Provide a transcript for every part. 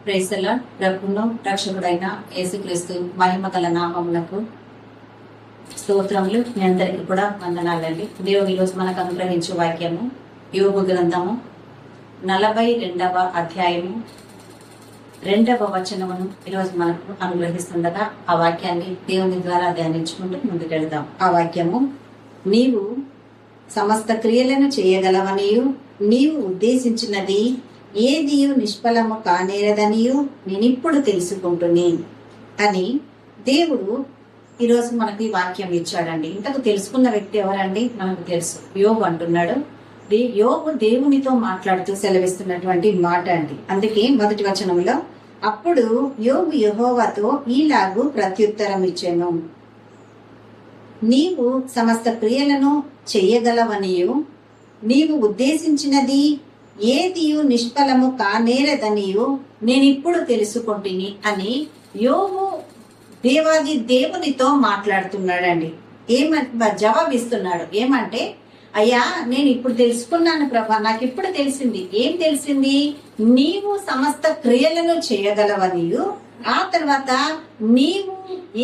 Praise the lord. ప్రభువును రక్షకుడైన యేసుక్రీస్తు మహిమ గల నామములకు స్తోత్రములు. మీ అందరికీ కూడా వందనాలండి. దేవుడు ఈరోజు మనకు అనుగ్రహించే వాక్యము యోబు గ్రంథము 42వ అధ్యాయము 2వ వచనమును ఈరోజు మనకు అనుగ్రహిస్తుండగా ఆ వాక్యాన్ని దేవుని ద్వారా ధ్యానించుకుంటూ ముందుకెళ్దాం. ఆ వాక్యము, నీవు సమస్త క్రియలను చేయగలవనియు నీవు ఉద్దేశించినది ఏదియు నిష్ఫలము కానేరదనియు నేనిప్పుడు తెలుసుకుంటుని అని దేవుడు ఈరోజు మనకి వాక్యం ఇచ్చాడండి. ఇంతకు తెలుసుకున్న వ్యక్తి ఎవరండి? మనకు తెలుసు, యోబు అంటున్నాడు. యోబు దేవునితో మాట్లాడుతూ సెలవిస్తున్నటువంటి మాట అండి. అందుకే మొదటి వచనంలో, అప్పుడు యోబు యెహోవాతో ఈలాగు ప్రత్యుత్తరం ఇచ్చెను, నీవు సమస్త క్రియలను చెయ్యగలవనియు నీవు ఉద్దేశించినది ఏదియు నిష్ఫలము కానేరదనియు నేనిప్పుడు తెలుసుకుంటుని అని యోబు దేవాది దేవునితో మాట్లాడుతున్నాడండి. జవాబిస్తున్నాడు. ఏమంటే, అయ్యా నేను ఇప్పుడు తెలుసుకున్నాను ప్రభా, నాకు ఇప్పుడు తెలిసింది. ఏం తెలిసింది? నీవు సమస్త క్రియలను చేయగలవనియు, ఆ తర్వాత నీవు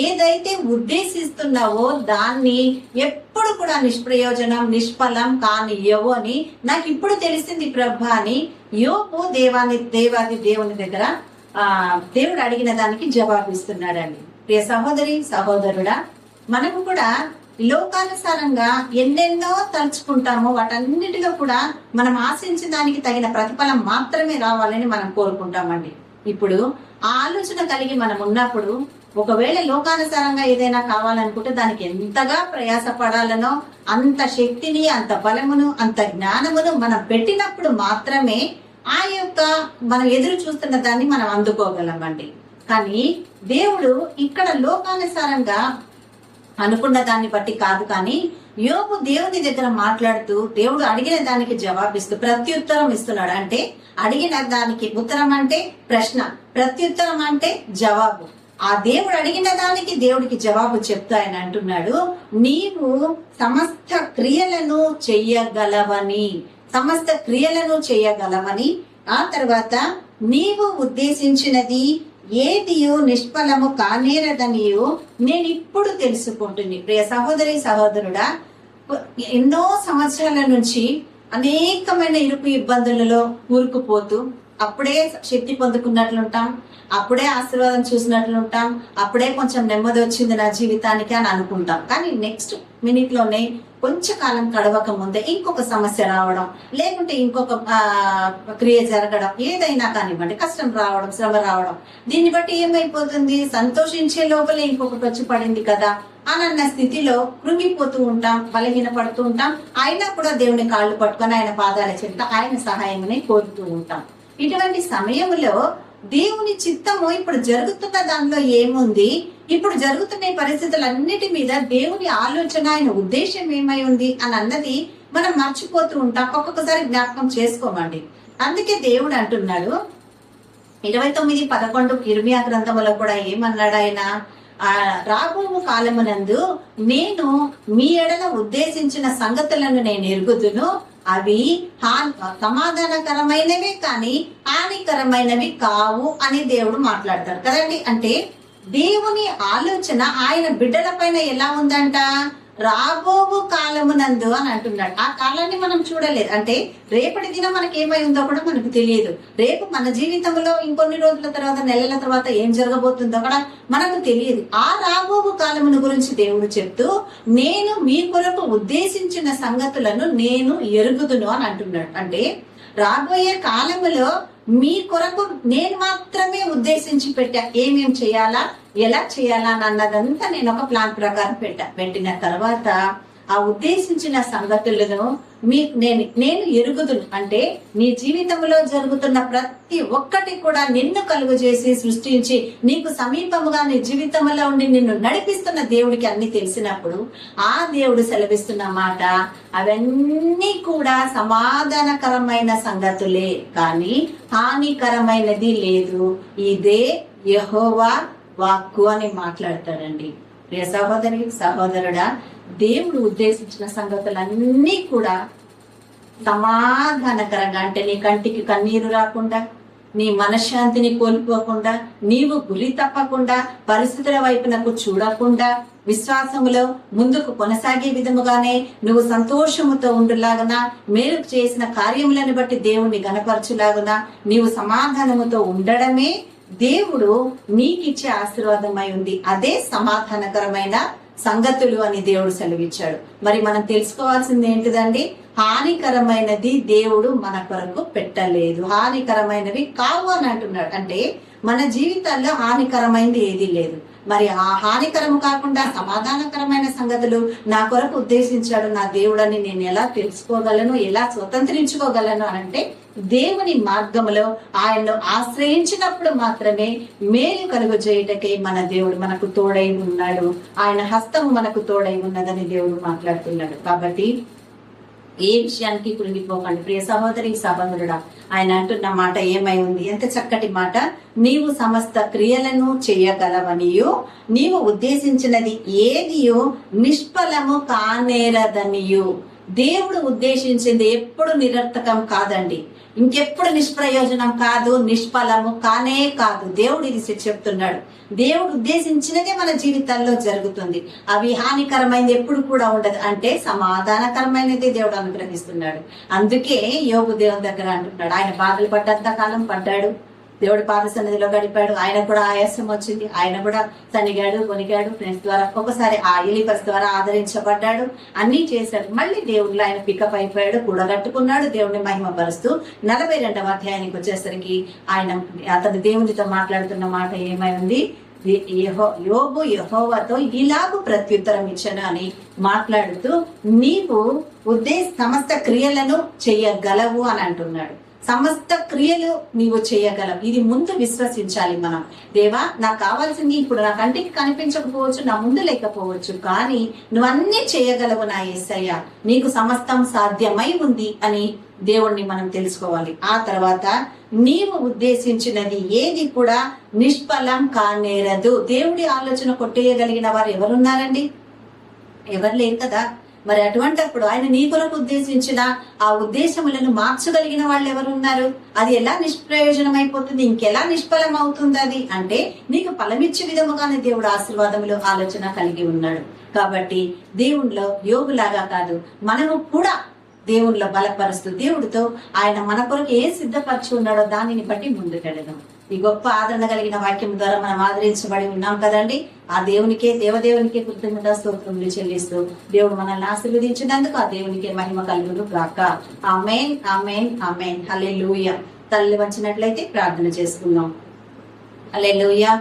ఏదైతే ఉద్దేశిస్తున్నావో దాన్ని ఎప్పుడు కూడా నిష్ప్రయోజనం నిష్ఫలం కానియ్యవు అని నాకు ఇప్పుడు తెలిసింది ప్రభా అని యోబు దేవాది దేవుని దగ్గర దేవుడు అడిగిన దానికి జవాబిస్తున్నాడండి. ప్రియ సహోదరి సహోదరుడా, మనము కూడా లోకానుసారంగా ఎన్నెన్నో తలుచుకుంటామో వాటన్నిటిలో కూడా మనం ఆశించిన దానికి తగిన ప్రతిఫలం మాత్రమే రావాలని మనం కోరుకుంటామండి. ఇప్పుడు ఆ ఆలోచన కలిగి మనం ఉన్నప్పుడు ఒకవేళ లోకానుసారంగా ఏదైనా కావాలనుకుంటే దానికి ఎంతగా ప్రయాసపడాలనో అంత శక్తిని, అంత బలమును, అంత జ్ఞానమును మనం పెట్టినప్పుడు మాత్రమే ఆ యొక్క మనం ఎదురు చూస్తున్న దాన్ని మనం అందుకోగలమండి. కానీ దేవుడు ఇక్కడ లోకానుసారంగా అనుకున్న దాన్ని బట్టి కాదు, కానీ యోబు దేవుని దగ్గర మాట్లాడుతూ దేవుడు అడిగిన దానికి జవాబిస్తూ ప్రత్యుత్తరం ఇస్తున్నాడు. అంటే అడిగిన దానికి ఉత్తరం అంటే ప్రశ్న, ప్రత్యుత్తరం అంటే జవాబు. ఆ దేవుడు అడిగిన దానికి దేవుడికి జవాబు చెప్తా ఆయన అంటున్నాడు, నీవు సమస్త క్రియలను చెయ్యగలవని, సమస్త క్రియలను చెయ్యగలవని, ఆ తర్వాత నీవు ఉద్దేశించినది ఏదియు నిష్ఫలము కానేరదనియు నేను ఇప్పుడు తెలుసుకుంటుంది. ప్రియ సహోదరి సహోదరుడా, ఎన్నో సంవత్సరాల నుంచి అనేకమైన ఇరుకు ఇబ్బందులలో కూరుకుపోతూ అప్పుడే శక్తి పొందుకున్నట్లుంటాం, అప్పుడే ఆశీర్వాదం చూసినట్లుంటాం, అప్పుడే కొంచెం నెమ్మది వచ్చింది నా జీవితానికి అని అనుకుంటాం. కానీ నెక్స్ట్ మినిట్ లోనే కొంచెం కాలం గడవక ముందే ఇంకొక సమస్య రావడం, లేకుంటే ఇంకొక క్రియ జరగడం, ఏదైనా కానివ్వండి, కష్టం రావడం, శ్రమ రావడం, దీన్ని బట్టి ఏమైపోతుంది? సంతోషించే లోపలే ఇంకొకటి వచ్చి పడింది కదా అన్న స్థితిలో కృంగిపోతూ ఉంటాం, బలహీన పడుతూ ఉంటాం. అయినా కూడా దేవుని కాళ్ళు పట్టుకొని ఆయన పాదాల చెంత ఆయన సహాయమని కోరుతూ ఉంటాం. ఇటువంటి సమయంలో దేవుని చిత్తము ఇప్పుడు జరుగుతున్న దానిలో ఏముంది, ఇప్పుడు జరుగుతున్న పరిస్థితులన్నిటి మీద దేవుని ఆలోచన, ఆయన ఉద్దేశం ఏమై ఉంది అని అన్నది మనం మర్చిపోతూ ఉంటాం. ఒక్కొక్కసారి జ్ఞాపకం చేసుకోమండి. అందుకే దేవుడు అంటున్నాడు 29:11 ఇర్మియా గ్రంథములో కూడా ఏమన్నాడు ఆయన? రాబో కాలమునందు నేను మీ ఎడల ఉద్దేశించిన సంగతులను నేను ఎరుగుదును, అవి సమాధానకరమైనవి కానీ హానికరమైనవి కావు అని దేవుడు మాట్లాడతాడు కదండి. అంటే దేవుని ఆలోచన ఆయన బిడ్డల పైన ఎలా ఉందంట? రాబోవు కాలమునందు అని అంటున్నాడు. ఆ కాలాన్ని మనం చూడలేదు. అంటే రేపటి దినం మనకి ఏమై ఉందో కూడా మనకు తెలియదు. రేపు మన జీవితంలో ఇంకొన్ని రోజుల తర్వాత, నెలల తర్వాత ఏం జరగబోతుందో కూడా మనకు తెలియదు. ఆ రాబోవు కాలమును గురించి దేవుడు చెప్తూ, నేను మీ కొరకు ఉద్దేశించిన సంగతులను నేను ఎరుగుదును అని అంటున్నాడు. అంటే రాబోయే కాలములో మీ కొరకు నేను మాత్రమే ఉద్దేశించి పెట్టా, ఏమేం చేయాలా, ఎలా చేయాలా అన్నదంతా నేను ఒక ప్లాన్ ప్రకారం పెట్టిన తర్వాత ఆ ఉద్దేశించిన సంగతులను నేను ఎరుగుదును. అంటే నీ జీవితంలో జరుగుతున్న ప్రతి ఒక్కటి కూడా నిన్ను కలుగు చేసి సృష్టించి నీకు సమీపముగా నీ జీవితంలో ఉండి నిన్ను నడిపిస్తున్న దేవుడికి అన్ని తెలిసినప్పుడు ఆ దేవుడు సెలవిస్తున్న మాట, అవన్నీ కూడా సమాధానకరమైన సంగతులే కానీ హానికరమైనది లేదు, ఇదే యెహోవా వాక్కు అని మాట్లాడతాడండి. ప్రియ సహోదరి సహోదరుడా, దేవుడు ఉద్దేశించిన సంగతులన్నీ కూడా సమాధానకరంగా, అంటే నీ కంటికి కన్నీరు రాకుండా, నీ మనశ్శాంతిని కోల్పోకుండా, నీవు గురి తప్పకుండా, పరిస్థితుల వైపునకు చూడకుండా, విశ్వాసములో ముందుకు కొనసాగే విధముగానే నువ్వు సంతోషముతో ఉండులాగున, మేలు చేసిన కార్యములను బట్టి దేవుణ్ణి గణపరచులాగున నీవు సమాధానముతో ఉండడమే దేవుడు నీకిచ్చే ఆశీర్వాదమై ఉంది. అదే సమాధానకరమైన సంగతులు అని దేవుడు సెలవిచ్చాడు. మరి మనం తెలుసుకోవాల్సింది ఏంటిదండి? హానికరమైనది దేవుడు మన కొరకు పెట్టలేదు, హానికరమైనవి కావు అని అంటున్నాడు. అంటే మన జీవితాల్లో హానికరమైనది ఏదీ లేదు. మరి ఆ హానికరము కాకుండా సమాధానకరమైన సంగతులు నా కొరకు ఉద్దేశించాడు నా దేవుడని నేను ఎలా తెలుసుకోగలను, ఎలా స్వతంత్రించుకోగలను అంటే దేవుని మార్గములో ఆయన్ను ఆశ్రయించినప్పుడు మాత్రమే మేలు కలుగు చేయుటకే మన దేవుడు మనకు తోడై ఉన్నాడు. ఆయన హస్తము మనకు తోడై ఉన్నదని దేవుడు మాట్లాడుతున్నాడు. కాబట్టి ఏ విషయానికి కృంగిపోకండి ప్రియ సహోదరి సహోదరుడా. ఆయన అంటున్న మాట ఏమై ఉంది? ఎంత చక్కటి మాట! నీవు సమస్త క్రియలను చేయగలవనియు, నీవు ఉద్దేశించినది ఏదియో నిష్ఫలము కానేరదనియు. దేవుడు ఉద్దేశించింది ఎప్పుడు నిరర్థకం కాదండి, ఇంకెప్పుడు నిష్ప్రయోజనం కాదు, నిష్ఫలము కానే కాదు. దేవుడు ఇది చెప్తున్నాడు. దేవుడు ఉద్దేశించినదే మన జీవితాల్లో జరుగుతుంది. అవి హానికరమైనది ఎప్పుడు కూడా ఉండదు. అంటే సమాధానకరమైనది దేవుడు అనుగ్రహిస్తున్నాడు. అందుకే యోబు దేవుని దగ్గర అంటున్నాడు, ఆయన బాధలు పడ్డంత కాలం పడ్డాడు, దేవుడి పాద సన్నిధిలో గడిపాడు. ఆయన కూడా ఆయాసం వచ్చింది, ఆయన కూడా తనిగాడు కొనిగాడు, ఫ్రెండ్స్ ద్వారా ఒక్కొక్కసారి ఆ ఎలిఫస్ ద్వారా ఆదరించబడ్డాడు, అన్ని చేశాడు. మళ్ళీ దేవుడిలో ఆయన పికప్ అయిపోయాడు, కూడగట్టుకున్నాడు, దేవుడిని మహిమపరుస్తూ 42వ అధ్యాయానికి వచ్చేసరికి ఆయన అతను దేవునితో మాట్లాడుతున్న మాట ఏమై ఉంది? యోబు యెహోవాతో ఇలాగూ ప్రత్యుత్తరం ఇచ్చాను అని మాట్లాడుతూ నీవు సమస్త క్రియలను చెయ్యగలవు అని అంటున్నాడు. సమస్త క్రియలు నీవు చేయగలవు. ఇది ముందు విశ్వసించాలి మనం. దేవా, నాకు కావాల్సింది ఇప్పుడు నా కంటికి కనిపించకపోవచ్చు, నా ముందు లేకపోవచ్చు, కానీ నువ్వు అన్ని చేయగలవు నా యేసయ్య, నీకు సమస్తం సాధ్యమై ఉంది అని దేవుణ్ణి మనం తెలుసుకోవాలి. ఆ తర్వాత నీవు ఉద్దేశించినది ఏది కూడా నిష్ఫలం కానేరదు. దేవుడి ఆలోచన కొట్టేయగలిగిన వారు ఎవరున్నారండి? ఎవరు లేరు కదా. మరి అటువంటిప్పుడు ఆయన నీ కొరకు ఉద్దేశించిన ఆ ఉద్దేశములను మార్చగలిగిన వాళ్ళు ఎవరున్నారు? అది ఎలా నిష్ప్రయోజనం అయిపోతుంది, ఇంకెలా నిష్ఫలం అవుతుంది అది అంటే నీకు ఫలమిచ్చే విధముగానే దేవుడు ఆశీర్వాదములు ఆలోచన కలిగి ఉన్నాడు. కాబట్టి దేవునిలో యోగులాగా కాదు, మనము కూడా దేవునిలో బలపరుస్తూ దేవుడితో ఆయన మన కొరకు ఏ సిద్ధపరచి ఉన్నాడో దానిని బట్టి ముందుకెడదాం. ఈ గొప్ప ఆదరణ కలిగిన వాక్యం ద్వారా మనం ఆదరించబడి ఉన్నాం కదండి. ఆ దేవదేవునికే కృతజ్ఞతా స్తోత్రములు చెల్లిస్తూ దేవుడు మనల్ని ఆశీర్వదించినందుకు ఆ దేవునికే మహిమ కలుగును గాక. ఆమేన్, ఆమేన్, ఆమేన్. హల్లెలూయా. తల్లి వంచినట్లయితే ప్రార్థన చేసుకుందాం. హల్లెలూయా,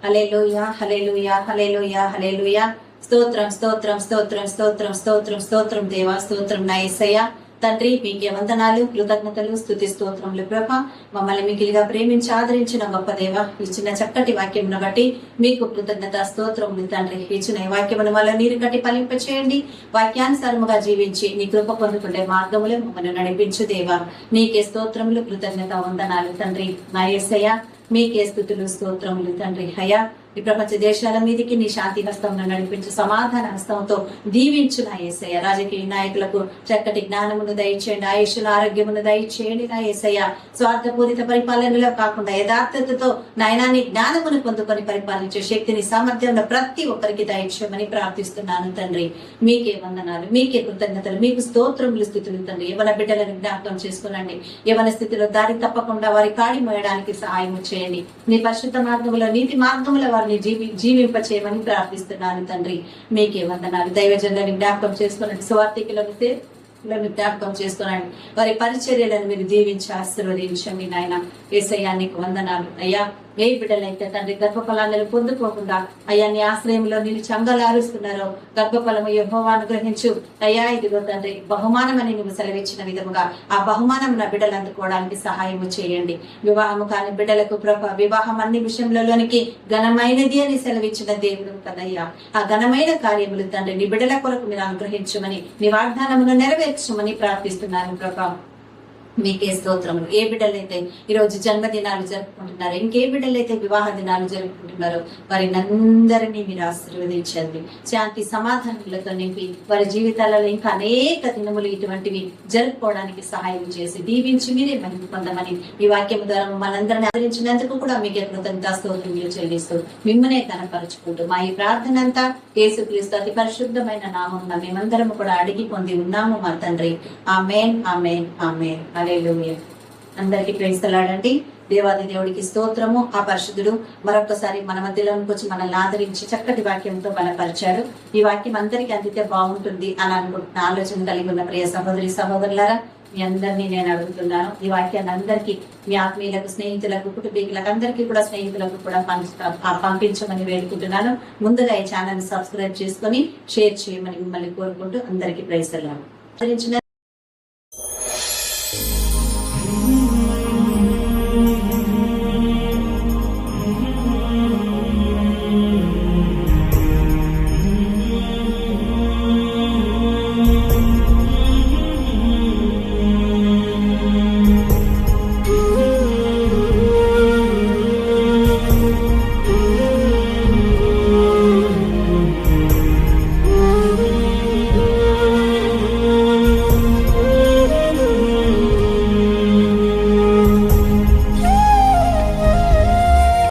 హల్లెలూయా, హల్లెలూయా, హల్లెలూయా, హల్లెలూయా. స్తోత్రం, స్తోత్రం, స్తోత్రం, స్తోత్రం, స్తోత్రం, స్తోత్రం దేవా, స్తోత్రం నా యేసయ్య. తండ్రి, మీకే వందనాలు, కృతజ్ఞతలు, స్తుతి స్తోత్రములు ప్రభా. మమ్మల్ని మిగిలిగా ప్రేమించి ఆదరించిన గొప్ప దేవ, ఇచ్చిన చక్కటి వాక్యమును బట్టి మీకు కృతజ్ఞత స్తోత్రములు తండ్రి. ఇచ్చిన ఈ వాక్యమును వల్ల నీరు కట్టి ఫలింప చేయండి. వాక్యానుసారముగా జీవించి నీ కృప పొందుకుంటే మార్గములు మమ్మల్ని నడిపించు దేవా. నీకే స్తోత్రములు, కృతజ్ఞత, వందనాలు తండ్రి నా యేసయ్య. మీకే స్తుతులు స్తోత్రములు తండ్రి. హయా, ఈ ప్రపంచ దేశాల మీదకి నీ శాంతి హస్తంలో నడిపించు, సమాధాన హస్తంతో దీవించు నా యేసయ్య. రాజకీయ నాయకులకు చక్కటి జ్ఞానమును దయచేయండి, ఆయుష్ను ఆరోగ్యమును దయచేయండి నా యేసయ్య. స్వార్థపూరిత పరిపాలనలో కాకుండా యథార్థతతో నాయనాన్ని జ్ఞానమును పొందుకొని పరిపాలించే శక్తిని సామర్థ్యంలో ప్రతి ఒక్కరికి దయచేయమని ప్రార్థిస్తున్నాను తండ్రి. మీకే వందనాలు, మీకే కృతజ్ఞతలు, మీకు స్తోత్రములు, స్థుతులు తండ్రి. యవన బిడ్డలను జ్ఞాపకం చేసుకునండి. యవన స్థితిలో దారి తప్పకుండా వారి కాడి మోయడానికి సహాయం చేయండి. నీ పరిశుద్ధ మార్గంలో, నీతి మార్గంలో వారిని జీవింప చేయమని ప్రార్థిస్తున్నాను తండ్రి. మీకే వందనాలు. దైవజనులను జ్ఞాపకం చేసుకోనండి, సువార్థికులను జ్ఞాపకం చేసుకోనండి. వారి పరిచర్యలను మీరు దీవించి ఆశీర్వదించండి నాయన. యేసయ్యా నీకు వందనాలు. అయ్యా, ఏ బిడ్డలైతే తండ్రి గర్భఫలాలను పొందుకోకుండా అయ్యా నీ ఆశ్రయంలో నేను చంగలారుస్తున్నారో గర్భఫలము యెహోవా అనుగ్రహించు. అయ్యా, ఇదిగో తండ్రి బహుమానమని నువ్వు సెలవిచ్చిన విధముగా ఆ బహుమానం నా బిడ్డలు అందుకోవడానికి సహాయము చేయండి. వివాహము కాని బిడ్డలకు వివాహం అన్ని విషయంలోనికి ఘనమైనది అని సెలవిచ్చిన దేవుడు కదయ్యా. ఆ ఘనమైన కార్యములు తండ్రి నీ బిడ్డల కొరకు మీరు అనుగ్రహించమని, నీ వాగ్దానమును నెరవేర్చమని ప్రార్థిస్తున్నాను ప్రభా. మీకే స్తోత్రములు. ఏ బిడ్డలైతే ఈరోజు జన్మదినాలు జరుపుకుంటున్నారో, ఇంకే బిడ్డలైతే వివాహ దినాలు జరుపుకుంటున్నారో వారిని అందరినీ మీరు ఆశీర్వదించండి. శాంతి సమాధానాలతో నింపి వారి జీవితాలలో ఇంకా అనేక దినములు ఇటువంటివి జరుపుకోవడానికి సహాయం చేసి దీవించి మీరే మహిమ పొందమని ఈ వాక్యం ద్వారా మనందరిని ఆదరించినందుకు కూడా మీకే కృతజ్ఞతా స్తోత్రములు చెల్లిస్తూ మిమ్మల్నే కనపరుచుకుంటూ మా ఈ ప్రార్థన అంతా యేసుక్రీస్తు అతి పరిశుద్ధమైన నామమున మేమందరం కూడా అడిగి పొంది ఉన్నాము మా తండ్రి. ఆమేన్, ఆమేన్, ఆమేన్. హల్లెలూయా. అందరికీ ప్రేస్తలాడండి. దేవాది దేవుడికి స్తోత్రము. ఆ పరిశుద్ధుడు మరొకసారి మన మధ్యలోకి వచ్చి మనల్ని ఆదరించి చక్కటి వాక్యంతో బలపరిచాడు. ఈ వాక్యం అందరికీ అందితే బాగుంటుంది అని అనుకుంటున్న ఆలోచన కలిగి ఉన్న ప్రియ సహోదరి సహోదరులారా, మీ అందరినీ నేను అడుగుతున్నాను, ఈ వాక్యాన్ని అందరికీ మీ ఆత్మీయులకు, స్నేహితులకు, కుటుంబీకులకు అందరికీ కూడా స్నేహితులకు కూడా పంపించమని వేడుకుంటున్నాను. ముందుగా ఈ ఛానల్ సబ్స్క్రైబ్ చేసుకొని షేర్ చేయమని మిమ్మల్ని కోరుకుంటూ అందరికీ ప్రైజ్.